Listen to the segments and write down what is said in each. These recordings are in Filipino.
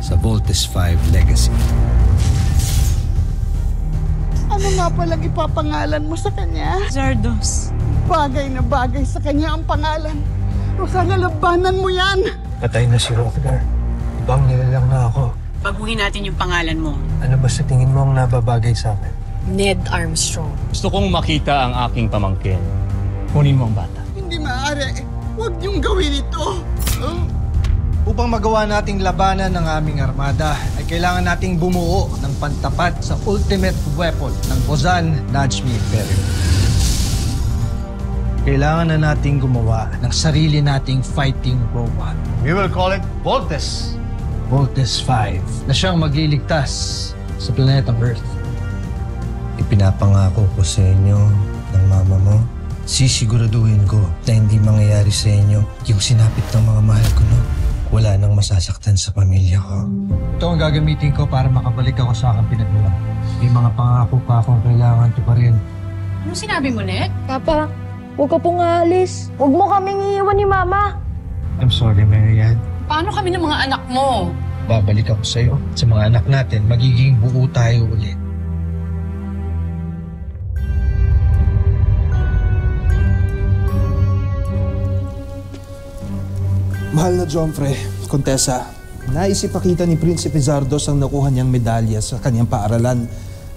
sa Voltes 5 Legacy. Ano nga palang ipapangalan mo sa kanya? Zardos. Bagay na bagay sa kanya ang pangalan. Rosana, labanan mo yan! Patay na si Rothgar. Ibang nilalang na ako. Baguhin natin yung pangalan mo. Ano ba sa tingin mo ang nababagay sa akin? Ned Armstrong. Gusto kong makita ang aking pamangkin. Kunin mo ang bata. Hindi maaari. Huwag niyong gawin ito. Upang magawa nating labanan ng aming armada, ay kailangan nating bumuo ng pantapat sa ultimate weapon ng Bozan Najmi Imperium. Kailangan na nating gumawa ng sarili nating fighting robot. We will call it Voltes. Voltes 5 na siyang magliligtas sa planetang Earth. Ipinapangako ko sa inyo ng mama mo, sisiguraduhin ko na hindi mangyayari sa inyo yung sinapit ng mga mahal ko, no? Wala nang masasaktan sa pamilya ko. Ito ang gagamitin ko para makabalik ako sa aking pinagmulan. May mga pangako pa akong kailangan tuparin. Ano sinabi mo, Ned? Papa, huwag ka pong aalis. Huwag mo kaming iiwan ni Mama. I'm sorry, Marian. Paano kami ng mga anak mo? Babalik ako sa'yo. Sa mga anak natin, magiging buo tayo ulit. Mahal na Joffrey, Contessa, nais ipakita ni Prinsipe Zardos ang nakuha niyang medalya sa kanyang paaralan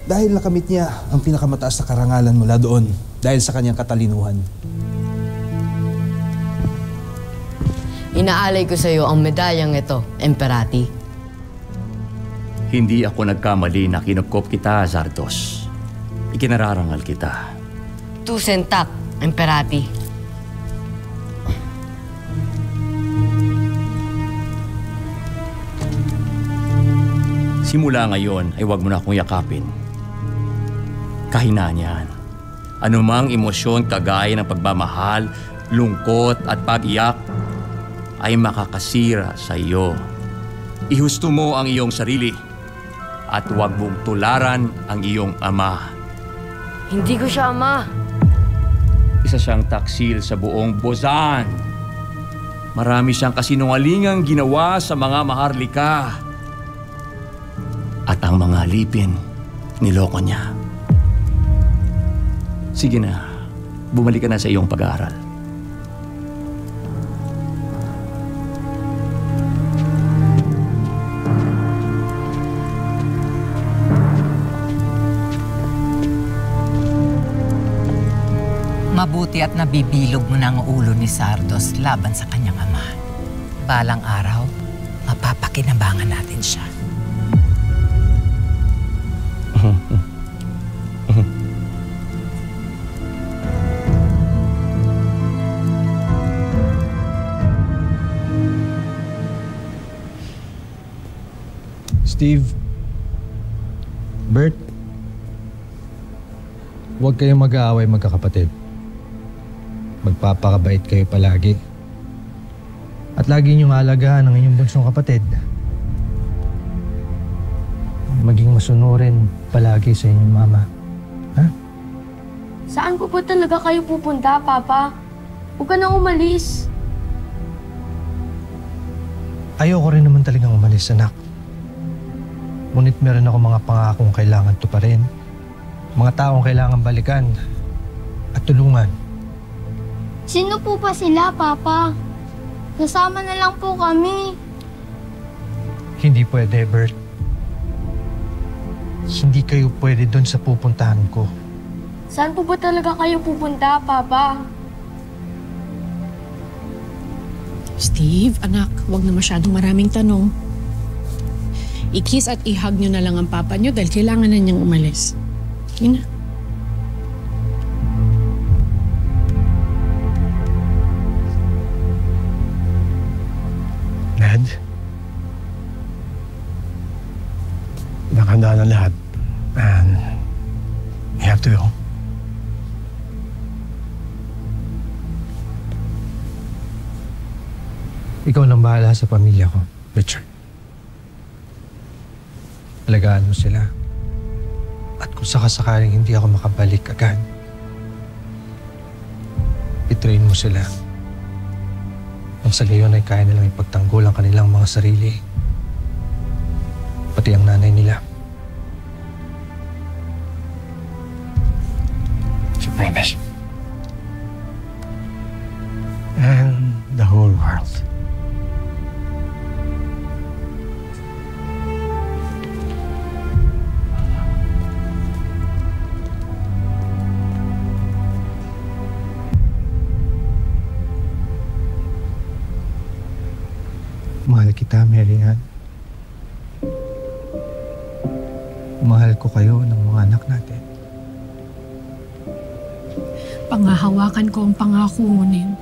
dahil nakamit niya ang pinakamataas na karangalan mula doon dahil sa kanyang katalinuhan. Inaalay ko sa iyo ang medalyang ito, Emperati. Hindi ako nagkamali na kinupkop kita, Zardos. Ikinararangal kita. Tusentak, Emperati. Simula ngayon ay huwag mo na akong yakapin. Kahinaan yan. Anumang emosyon kagaya ng pagmamahal, lungkot at pag-iyak ay makakasira sa iyo. Ihusto mo ang iyong sarili at huwag mong tularan ang iyong ama. Hindi ko siya ama. Isa siyang taksil sa buong Bozan. Marami siyang kasinungalingang ginawa sa mga maharlika. At ang mga alipin, niloko niya. Sige na, bumalik ka na sa iyong pag-aaral. Mabuti at nabibilog mo na ang ulo ni Zardos laban sa kanyang ama. Balang araw, mapapakinabangan natin siya. Steve, Bert, huwag kayong mag-aaway magkakapatid. Magpapakabait kayo palagi. At lagi niyong alagaan ang inyong bunsong kapatid. Maging masunurin palagi sa inyong mama. Ha? Saan po ba talaga kayo pupunta, Papa? Huwag ka nang umalis. Ayoko rin naman talagang umalis, anak. Ngunit meron ako mga pangakong kailangan tuparin. Mga taong kailangan balikan at tulungan. Sino po ba sila, Papa? Kasama na lang po kami. Hindi pwede, Bert. Hindi kayo pwede doon sa pupuntahan ko. Saan po ba talaga kayo pupunta, Papa? Steve, anak, huwag na masyadong maraming tanong. I-kiss at i-hug nyo na lang ang papa nyo dahil kailangan na niyang umalis. Yun na. Ned? Nakahanda na lahat. And we have to go. Ikaw nang bahala sa pamilya ko, Richard. Alagaan mo sila. At kung sakasakaling hindi ako makabalik agad, i-train mo sila. Nang sa gayon ay kaya nilang ipagtanggol ang kanilang mga sarili pati ang nanay nila. I promise. And the whole world. Mahal kita, Mary Ann. Mahal ko kayo ng mga anak natin. Pangahawakan ko ang pangako mo, Nen.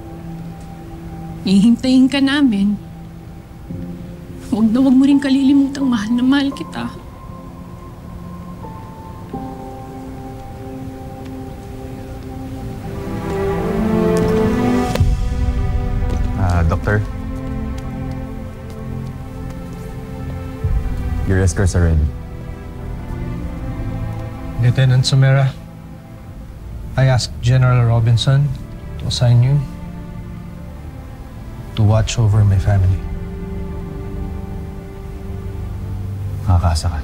Hihintayin ka namin. Huwag mo rin kalilimutang mahal na mahal kita. Doctor? Your escorts are ready. Lieutenant Sumera, I asked General Robinson to assign you to watch over my family. Makakasa ka.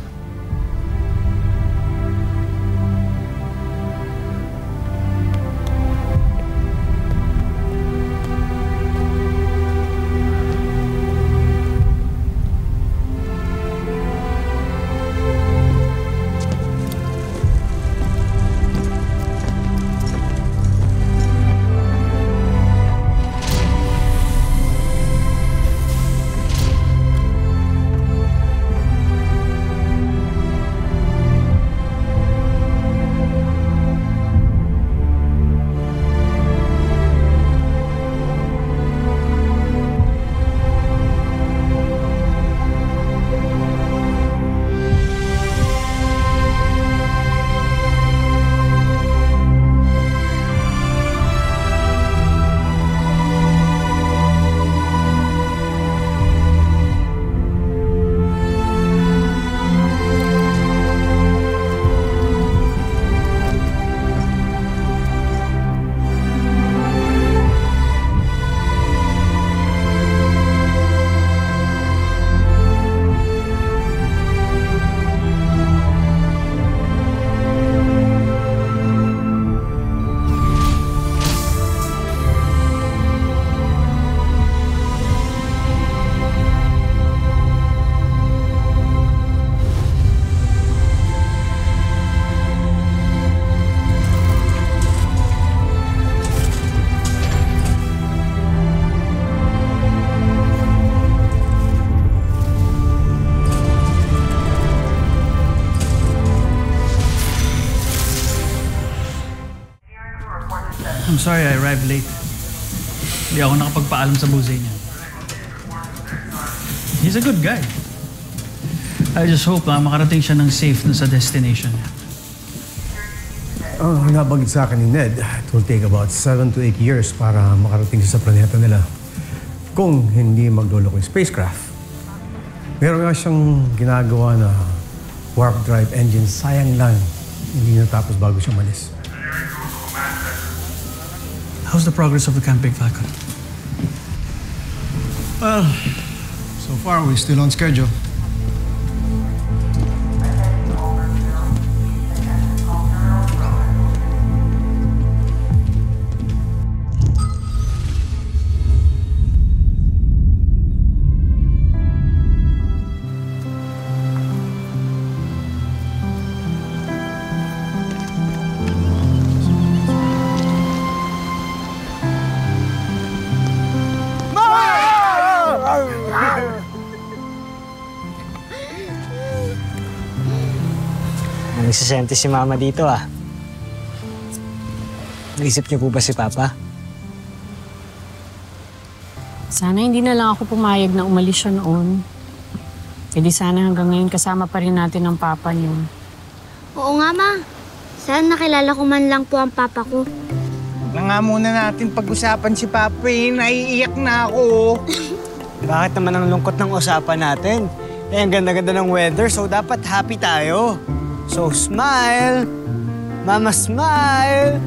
I'm sorry I arrived late. Hindi ako nakapagpaalam sa busay niya. He's a good guy. I just hope makarating siya ng safe na sa destination niya. Nabanggit sa akin ni Ned, it will take about 7 to 8 years para makarating siya sa planeta nila. Kung hindi magluloko yung spacecraft. Meron nga siyang ginagawa na warp drive engine. Sayang lang, hindi natapos bago siya malis. How's the progress of the Camp Big Falcon? Well, so far we're still on schedule. Nagsisente si Mama dito ah. Naisip niyo po ba si Papa? Sana hindi na lang ako pumayag na umalis siya noon. E di sana hanggang ngayon kasama pa rin natin ang Papa niyo. Oo nga, Ma. Sana nakilala ko man lang po ang Papa ko. Na nga muna natin pag-usapan si Papa eh. Naiiyak na ako. Bakit naman ang lungkot ng usapan natin? Eh, ang ganda-ganda ng weather, so dapat happy tayo. So smile! Mama, smile!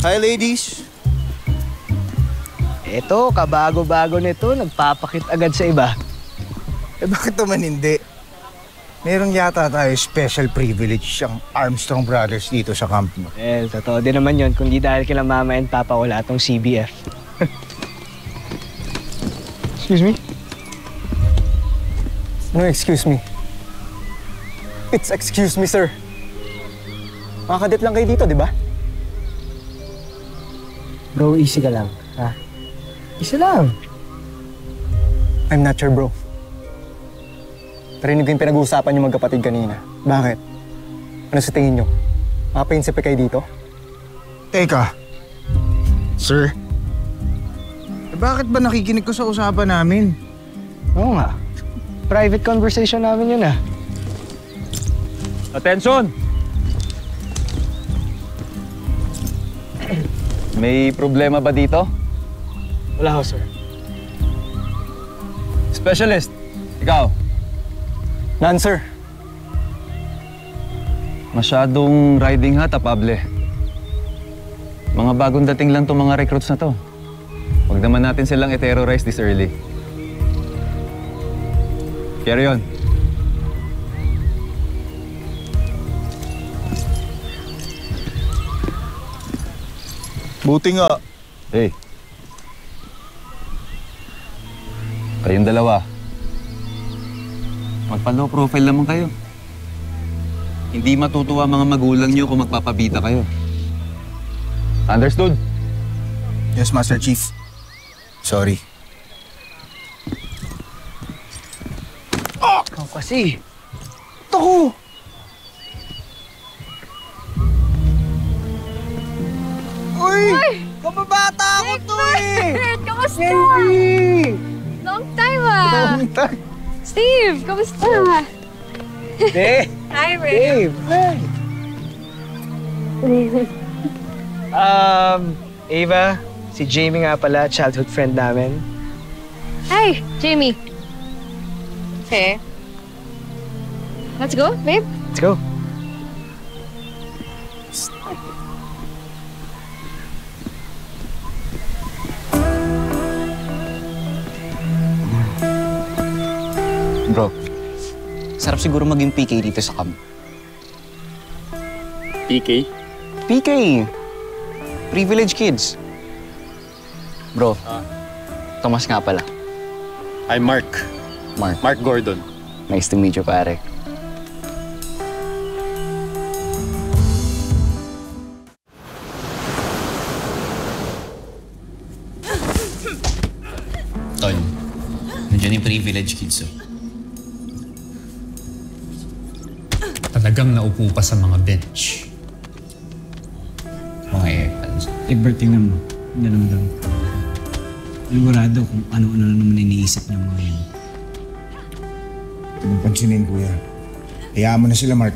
Hi, ladies. Eto, kabago-bago nito, nagpapakit agad sa iba. Eh bakit naman hindi? Meron yata tayo special privilege ang Armstrong Brothers dito sa camp mo. Well, totoo din naman yun, kundi dahil kila Mama and Papa wala tong CBF. Excuse me? No, excuse me. It's excuse me, sir. Mga kadit lang kayo dito, di ba? Bro, easy ka lang, ha? Isa lang. I'm not sure, bro. Narinig ko yung pinag-uusapan niyo magkapatid kanina. Bakit? Ano sa tingin niyo? Mga prinsipe kayo dito? Teka. Sir? Eh bakit ba nakikinig ko sa usapan namin? Oo nga. Private conversation namin yun, ah. Attention! May problema ba dito? Wala ho, sir. Specialist, ikaw. None, sir. Masyadong riding hat, Pable. Mga bagong dating lang tong mga recruits na to. Huwag naman natin silang i-terrorize this early. Carry on. Buti nga. Hey. Kayong dalawa. Magpa-low profile naman kayo. Hindi matutuwa mga magulang niyo kung magpapabida kayo. Understood? Yes, Master Chief. Sorry. Ikaw kasi. Ito! Uy! Kababata ako to eh! Kamusta? Henry! Long time ah! Long time. Steve, kamusta? Dave! Hi, Ray. Dave! Ava, si Jamie nga pala, childhood friend namin. Hi, Jamie. Okay. Let's go, babe. Let's go. Bro, sarap siguro maging PK dito sa camp. PK? PK! Privilege kids. Bro, Tomas nga pala. I'm Mark. Mark Gordon. Nice to meet you, pare. Tol, nandiyan yung privilege kids, oh. Talagang naupo pa sa mga bench. Mga earphones. Egbert, tingnan mo. Nalamdam. Sigurado kung ano-ano na naman iniisip ng mga yan. Huwag mong pansinin, kuya. Hayaan mo na sila, Mark.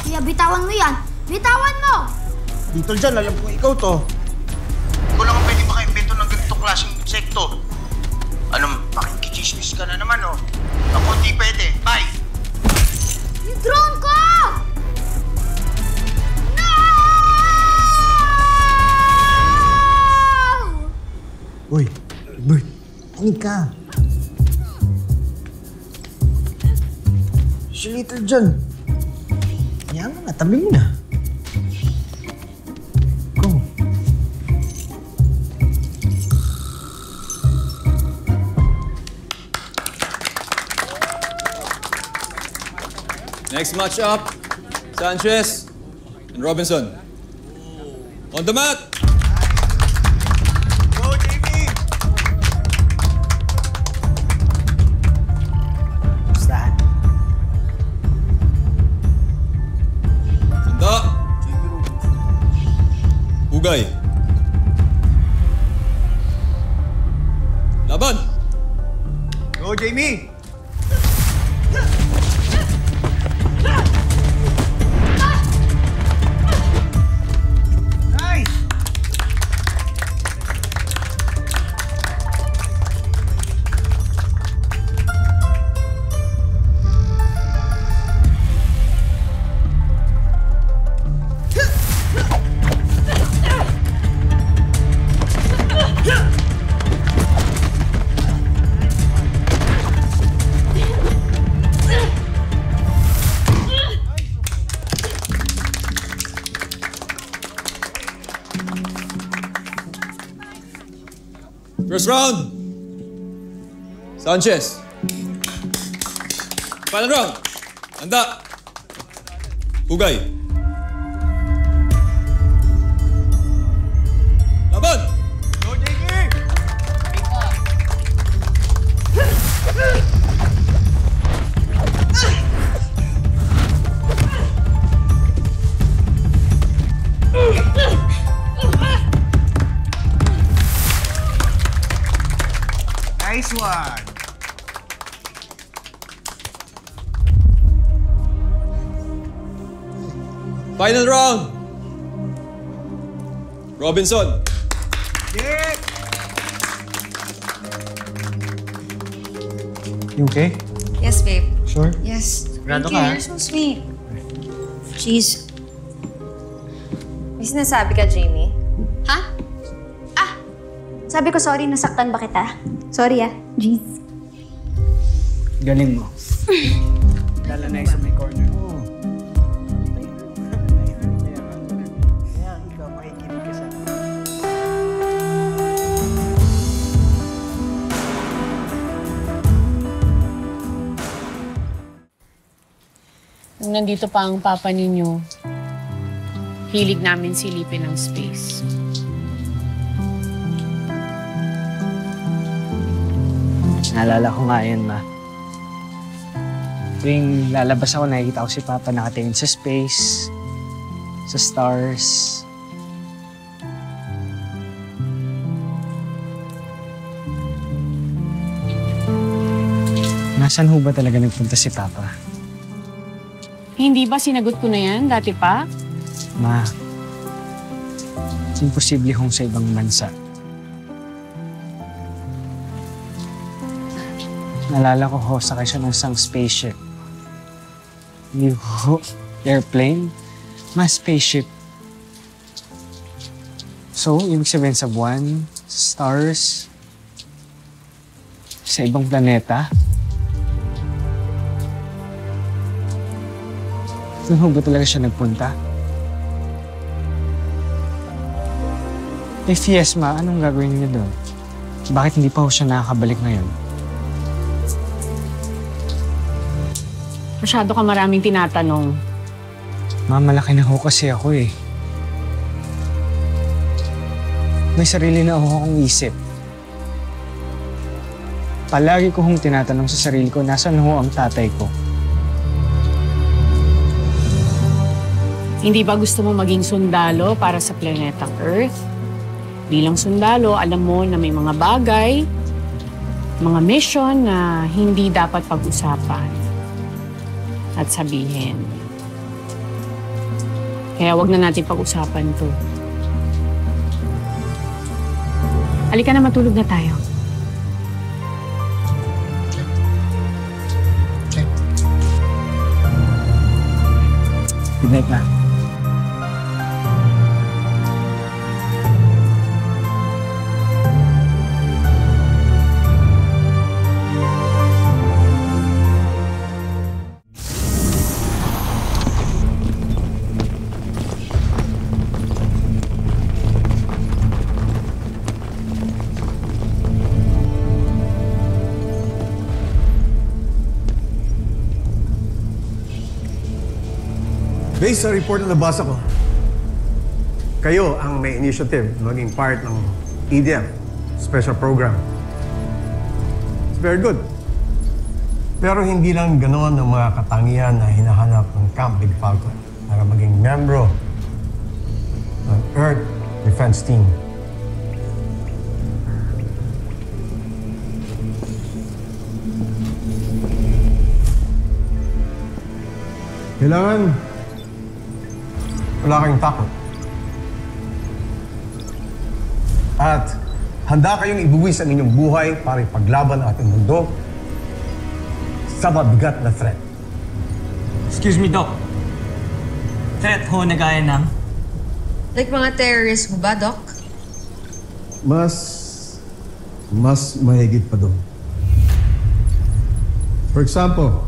Kuya, bitawan mo yan! Bitawan mo! Dito dyan, alam ko ikaw to. Ikaw lang ang pwede maka-invento ng ganitong klaseng insekto. Anong makikichismis ka na naman, oh? Ako, hindi pwede. Bye! Yung drone ko! No! Uy, Bert, panig ka. Si Little John. Yan mo na, tabi mo na. Go. Next match up, Sanchez and Robinson. On the mat! Pugay. Laban! Go, Jamie! Nice! First round! Sanchez. Final round. Handa. Pugay. Laban! Go, Jamie! Nice one! Final round. Robinson. Yeah! You okay? Yes, babe. Sure? Yes. Sigurado Thank you. ka, You're so sweet. Jeez. May sinasabi ka, Jamie? Ha? Ah! Sabi ko sorry, nasaktan ba kita? Sorry Jeez. Galing mo. Lala na sa may corner. Ayan, ikaw makikinig ka sa Nung nandito pa ang papa ninyo, hilig namin silipin ang space. Naalala ko nga yan, ma. Tuwing lalabas ako, nakikita ko si Papa nakatingin sa space, sa stars. Nasaan ho ba talaga nagpunta si Papa? Hindi ba sinagot ko na yan dati pa? Ma, imposible hong sa ibang bansa. Naalala ko ho, sakay siya ng isang spaceship. Hindi ho, airplane, mas spaceship. So, ibig sabihin sa buwan, sa stars, sa ibang planeta. Doon ho ba talaga siya nagpunta? If yes, ma, anong gagawin niya doon? Bakit hindi pa ho siya nakakabalik ngayon? Masyado ka maraming tinatanong. Ma, malaki na ho kasi ako eh. May sarili na ho akong isip. Palagi ko hong tinatanong sa sarili ko, nasaan ho ang tatay ko? Hindi ba gusto mo maging sundalo para sa planetang Earth? Bilang sundalo, alam mo na may mga bagay, mga mission na hindi dapat pag-usapan at sabihin. Kaya wag na natin pag-usapan to. Halika na, matulog na tayo. Good night, ma. Based sa report na nabasa ko, kayo ang may initiative maging part ng EDF special program. It's very good. Pero hindi lang ganoon ang mga katangian na hinahanap ng Camp Big Falcon para maging membro ng Earth defense team. Kailangan wala kayong takot. At handa kayong ibuwis ang inyong buhay para ipaglaban ang ating mundo sa mabigat na threat. Excuse me, Doc. Threat ho na gaya ng? Like mga terrorist ho ba, Doc? Mas mahigit pa doon. For example,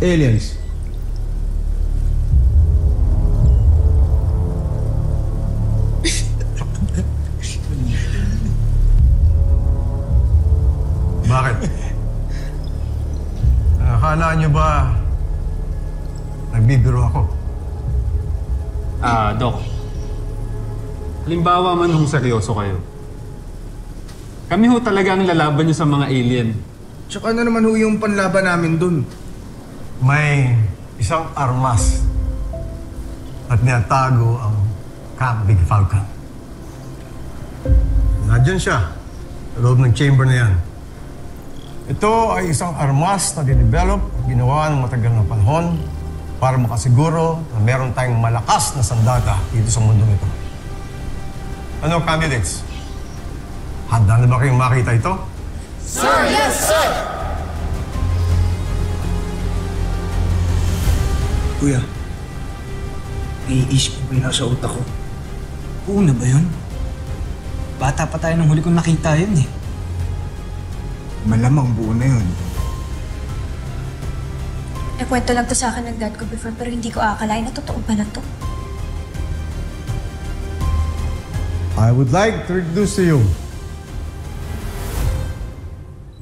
aliens. Bakit? Akala niyo ba nagbibiro ako? Doc. Halimbawa man kung seryoso kayo. Kami ho talaga ang lalaban niyo sa mga alien. Tsaka na naman ho yung panlaban namin dun. May isang armas at niyatago ang Camp Big Falcon. Nandiyan siya sa loob ng chamber na yan. Ito ay isang armas na dinevelop at ginawa ng matagal na panahon para makasiguro na meron tayong malakas na sandata dito sa mundong ito. Ano, candidates? Handa na ba kayong makita ito? Sir! Yes, sir! Kuya, naiisip ko ba yun sa utak ko? Oo na ba yun? Bata pa tayo nung huli kong nakita yun eh. Malamang buo na yun. Nakwento lang to sa akin ng dad ko before pero hindi ko akalain na totoo pala to. I would like to introduce to you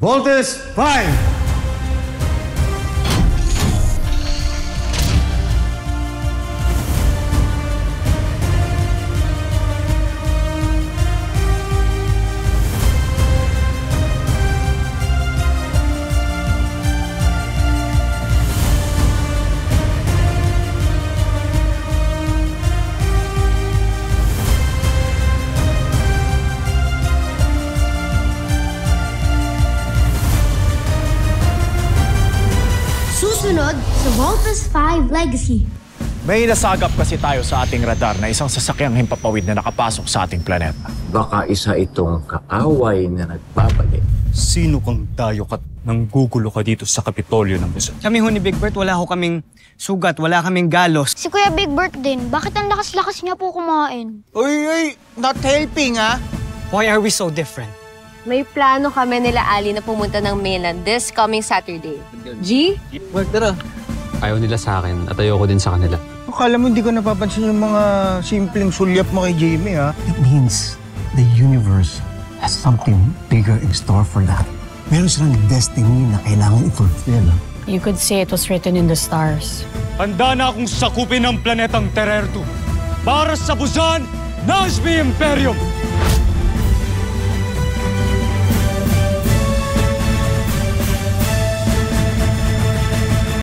Voltes 5! Susunod sa Voltes 5 Legacy. May nasagap kasi tayo sa ating radar na isang sasakyang himpapawid na nakapasok sa ating planeta. Baka isa itong kaaway na nagbabalik. Sino kang dayo ka nang gugulo ka dito sa Kapitolyo ng Luzon? Kami ho ni Big Bert, wala ho kaming sugat, wala kaming galos. Si Kuya Big Bert din, bakit ang lakas-lakas niya po kumain? Uy, not helping ha? Why are we so different? May plano kami nila Ali na pumunta ng mainland this coming Saturday. G? Wag, tara. Ayaw nila sa akin at ayoko din sa kanila. Akala mo hindi ko napapansin yung mga simpleng sulyap mo kay Jamie ha? It means the universe has something bigger in store for that. Meron silang destiny na kailangan i-fulfill. You could say it was written in the stars. Handa na akong sakupin ang planetang Tererto para sa Busan Nazmi Imperium!